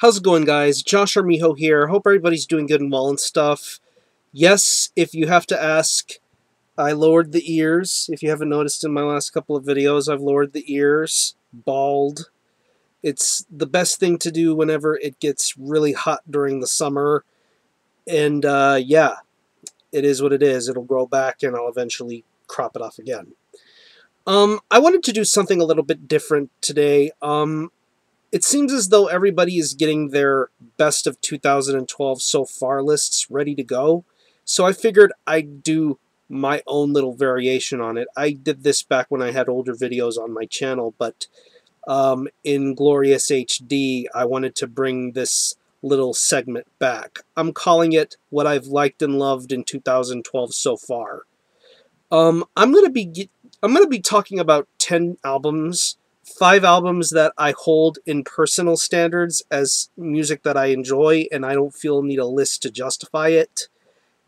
How's it going, guys? Josh Armijo here. Hope everybody's doing good and well and stuff. Yes, if you have to ask, I lowered the ears. If you haven't noticed in my last couple of videos, I've lowered the ears. Bald. It's the best thing to do whenever it gets really hot during the summer. And yeah, it is what it is. It'll grow back and I'll eventually crop it off again. I wanted to do something a little bit different today. It seems as though everybody is getting their best of 2012 so far lists ready to go. So I figured I'd do my own little variation on it. I did this back when I had older videos on my channel, but in Glorious HD, I wanted to bring this little segment back. I'm calling it What I've Liked and Loved in 2012 so far. I'm gonna be talking about 10 albums. 5 albums that I hold in personal standards as music that I enjoy and I don't feel need a list to justify it.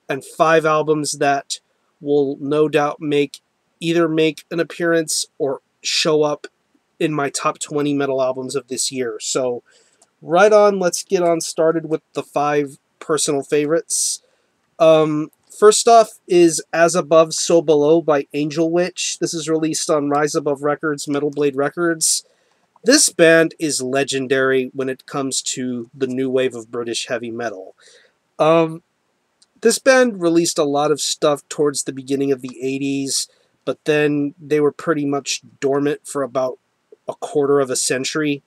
And 5 albums that will no doubt either make an appearance or show up in my top 20 metal albums of this year. So right on, let's get on started with the 5 personal favorites. First off is As Above, So Below by Angel Witch. This is released on Rise Above Records, Metal Blade Records. This band is legendary when it comes to the new wave of British heavy metal. This band released a lot of stuff towards the beginning of the 80s, but then they were pretty much dormant for about a quarter of a century.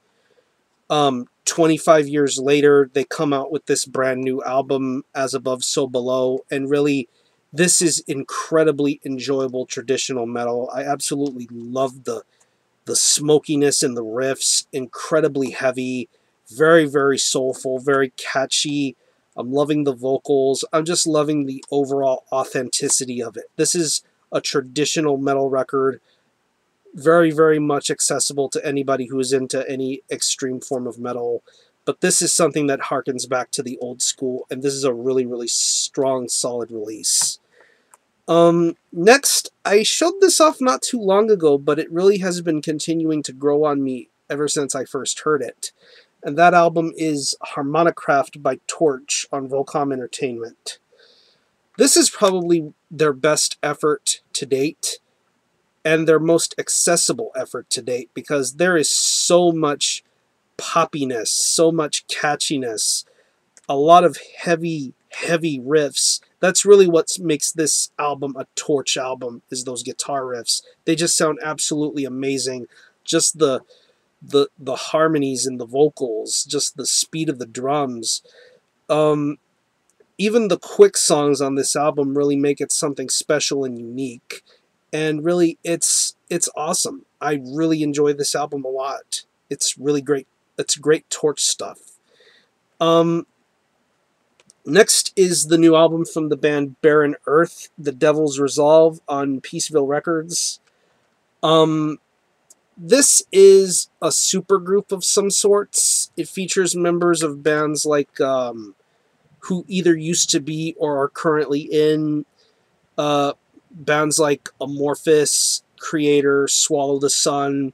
25 years later, they come out with this brand new album, As Above, So Below, and really, this is incredibly enjoyable traditional metal. I absolutely love the smokiness in the riffs, incredibly heavy, very, very soulful, very catchy. I'm loving the vocals. I'm just loving the overall authenticity of it. This is a traditional metal record, very, very much accessible to anybody who is into any extreme form of metal. But this is something that harkens back to the old school, and this is a really, really strong, solid release. Next, I showed this off not too long ago, but it really has been continuing to grow on me ever since I first heard it. And that album is Harmonicraft by Torch on Volcom Entertainment. This is probably their best effort to date, and their most accessible effort to date, because there is so much poppiness, so much catchiness, a lot of heavy, heavy riffs. That's really what makes this album a Torch album, is those guitar riffs. They just sound absolutely amazing. Just the harmonies and the vocals, just the speed of the drums. Even the quick songs on this album really make it something special and unique. And really, it's awesome. I really enjoy this album a lot. It's really great. It's great Torch stuff. Next is the new album from the band Barren Earth, The Devil's Resolve on Peaceville Records. This is a supergroup of some sorts. It features members of bands like who either used to be or are currently in bands like Amorphous, Creator, Swallow the Sun.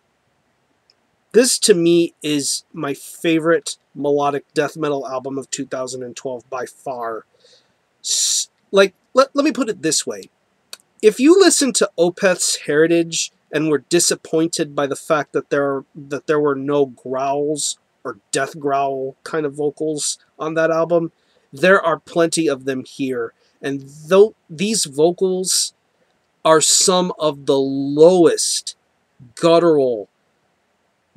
This, to me, is my favorite melodic death metal album of 2012 by far. Like, let me put it this way. If you listen to Opeth's Heritage and were disappointed by the fact that there were no growls or death growl kind of vocals on that album, there are plenty of them here. And though these vocals are some of the lowest, guttural,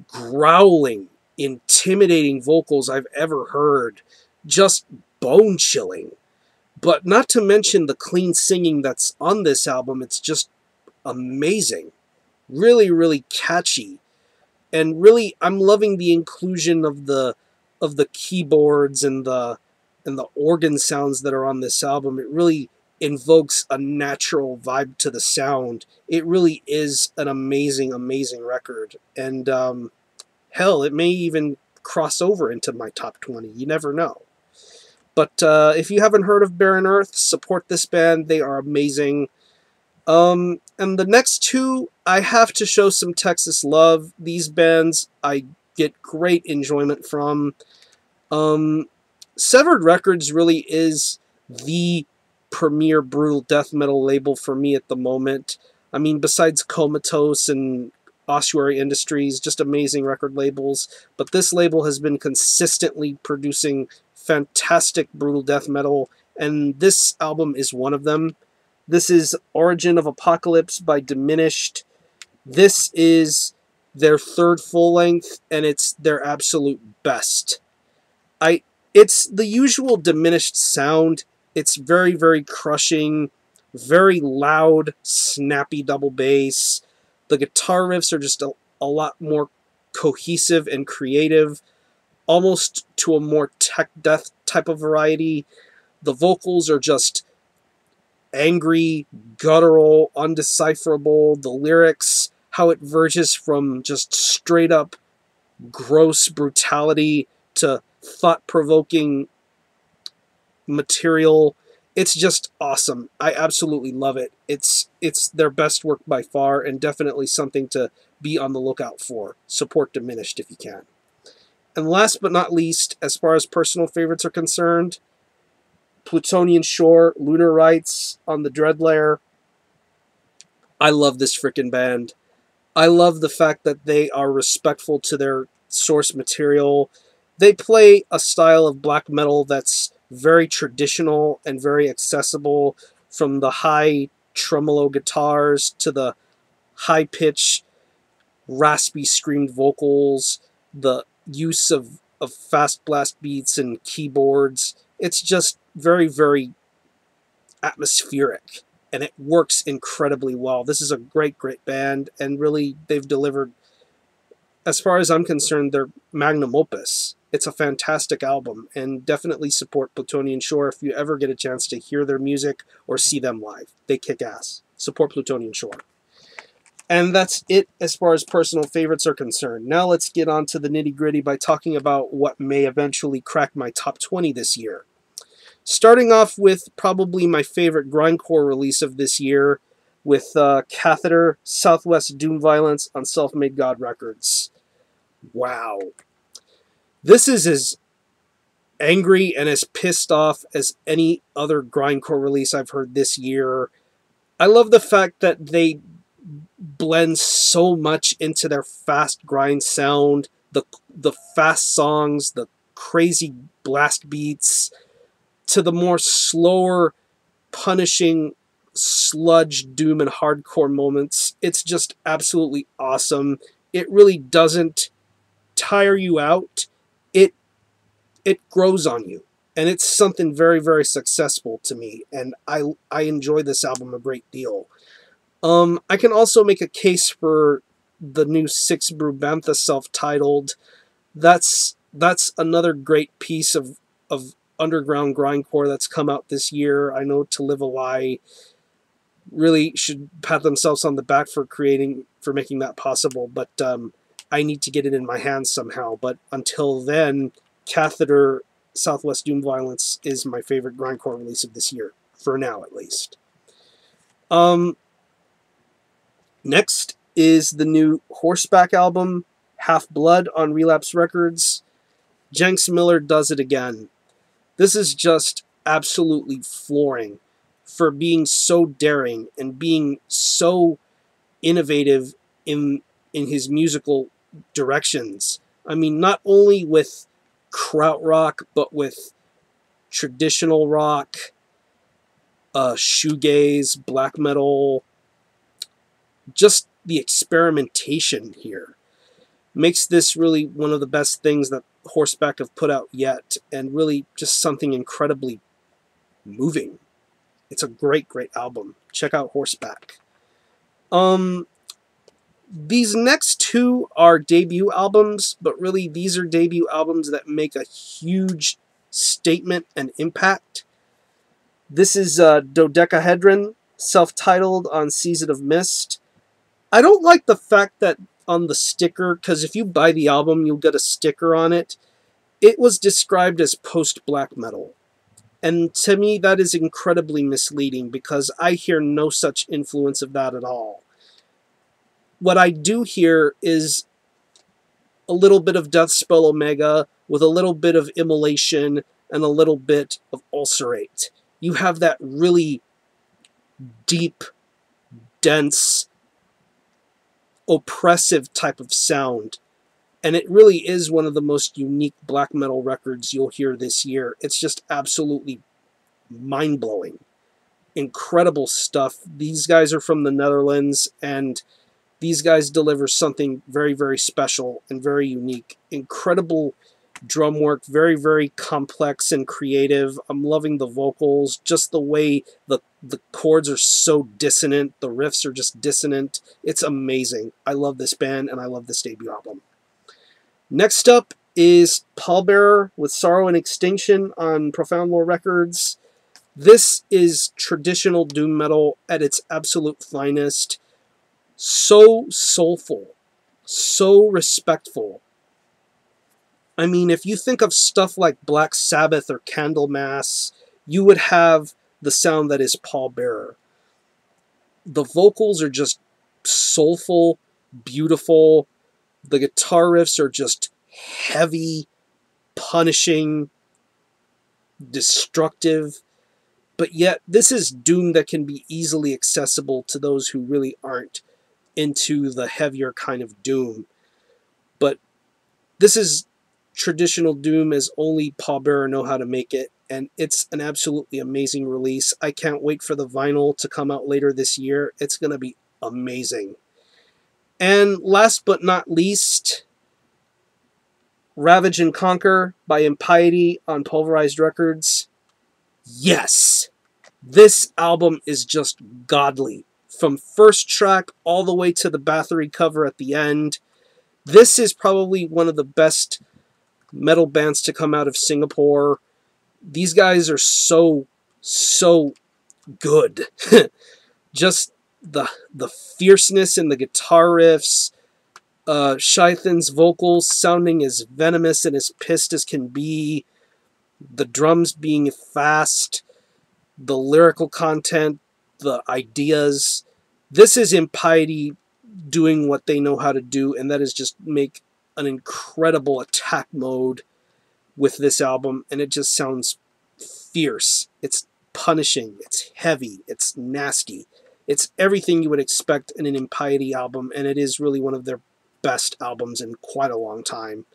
growling, intimidating vocals I've ever heard. Just bone-chilling. But not to mention the clean singing that's on this album. It's just amazing. Really, really catchy. And really, I'm loving the inclusion of the keyboards and the organ sounds that are on this album. It really invokes a natural vibe to the sound. It really is an amazing, amazing record. And hell, it may even cross over into my top 20. You never know. But if you haven't heard of Barren Earth, support this band. They are amazing. And the next two, I have to show some Texas love. These bands I get great enjoyment from. Severed Records really is the premier brutal death metal label for me at the moment. I mean, besides Comatose and Ossuary Industries, just amazing record labels. But this label has been consistently producing fantastic brutal death metal, and this album is one of them. This is Origin of Apocalypse by Diminished. This is their third full length, and it's their absolute best. I It's the usual Diminished sound. It's very, very crushing, very loud, snappy double bass. The guitar riffs are just a lot more cohesive and creative, almost to a more tech death type of variety. The vocals are just angry, guttural, undecipherable. The lyrics, how it verges from just straight up gross brutality to thought-provoking material. It's just awesome. I absolutely love it. It's their best work by far, and definitely something to be on the lookout for. Support Diminished if you can. And last but not least, as far as personal favorites are concerned, Plutonian Shore, Lunar Rites on the Dreadlayer. I love this frickin' band. I love the fact that they are respectful to their source material. They play a style of black metal that's very traditional and very accessible, from the high tremolo guitars to the high-pitched, raspy screamed vocals, the use of fast blast beats and keyboards. It's just very, very atmospheric, and it works incredibly well. This is a great, great band, and really, they've delivered, as far as I'm concerned, their magnum opus. It's a fantastic album, and definitely support Plutonian Shore if you ever get a chance to hear their music or see them live. They kick ass. Support Plutonian Shore. And that's it as far as personal favorites are concerned. Now let's get on to the nitty-gritty by talking about what may eventually crack my top 20 this year. Starting off with probably my favorite grindcore release of this year, with Catheter, Southwest Doom Violence on Self-Made God Records. Wow. This is as angry and as pissed off as any other grindcore release I've heard this year. I love the fact that they blend so much into their fast grind sound, the fast songs, the crazy blast beats, to the more slower, punishing sludge, doom, and hardcore moments. It's just absolutely awesome. It really doesn't tire you out. It grows on you, and it's something very, very successful to me, and I enjoy this album a great deal. I can also make a case for the new Six Brew Bantha self-titled. That's another great piece of underground grindcore that's come out this year. I know To Live a Lie really should pat themselves on the back for making that possible, but I need to get it in my hands somehow. But until then, Catheter, Southwest Doom Violence is my favorite grindcore release of this year, for now at least. Next is the new Horseback album, Half Blood, on Relapse Records. Jenks Miller does it again. This is just absolutely flooring for being so daring and being so innovative in his musical directions. I mean, not only with krautrock, but with traditional rock, shoegaze, black metal. Just the experimentation here makes this really one of the best things that Horseback have put out yet, and really just something incredibly moving. It's a great, great album. Check out Horseback. These next two are debut albums, but really these are debut albums that make a huge statement and impact. This is Dodecahedron, self-titled, on Season of Mist. I don't like the fact that on the sticker, because if you buy the album, you'll get a sticker on it. It was described as post-black metal. And to me, that is incredibly misleading, because I hear no such influence of that at all. What I do hear is a little bit of Deathspell Omega with a little bit of Immolation and a little bit of Ulcerate. You have that really deep, dense, oppressive type of sound. And it really is one of the most unique black metal records you'll hear this year. It's just absolutely mind-blowing. Incredible stuff. These guys are from the Netherlands, and these guys deliver something very, very special and very unique. Incredible drum work, very, very complex and creative. I'm loving the vocals, just the way the chords are so dissonant, the riffs are just dissonant. It's amazing. I love this band, and I love this debut album. Next up is Pallbearer with Sorrow and Extinction on Profound Lore Records. This is traditional doom metal at its absolute finest. So soulful, so respectful. I mean, if you think of stuff like Black Sabbath or Candlemass, you would have the sound that is Pallbearer. The vocals are just soulful, beautiful. The guitar riffs are just heavy, punishing, destructive. But yet, this is doom that can be easily accessible to those who really aren't into the heavier kind of doom. But this is traditional doom as only Pallbearer know how to make it, and it's an absolutely amazing release. I can't wait for the vinyl to come out later this year. It's going to be amazing. And last but not least, Ravage and Conquer by Impiety on Pulverized Records. Yes! This album is just godly. From first track all the way to the Bathory cover at the end. This is probably one of the best metal bands to come out of Singapore. These guys are so good. Just the fierceness in the guitar riffs. Shaithan's vocals sounding as venomous and as pissed as can be. The drums being fast. The lyrical content. The ideas. This is Impiety doing what they know how to do, and that is just make an incredible attack mode with this album, and it just sounds fierce. It's punishing, it's heavy, it's nasty. It's everything you would expect in an Impiety album, and it is really one of their best albums in quite a long time.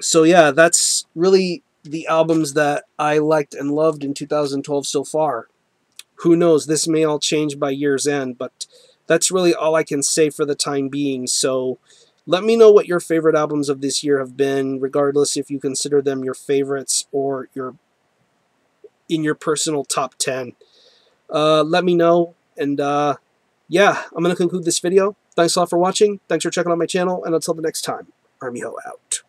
So yeah, that's really the albums that I liked and loved in 2012 so far. Who knows, this may all change by year's end, but that's really all I can say for the time being. So let me know what your favorite albums of this year have been, regardless if you consider them your favorites or in your personal top 10. Let me know, and yeah, I'm going to conclude this video. Thanks a lot for watching, thanks for checking out my channel, and until the next time, Army Ho out.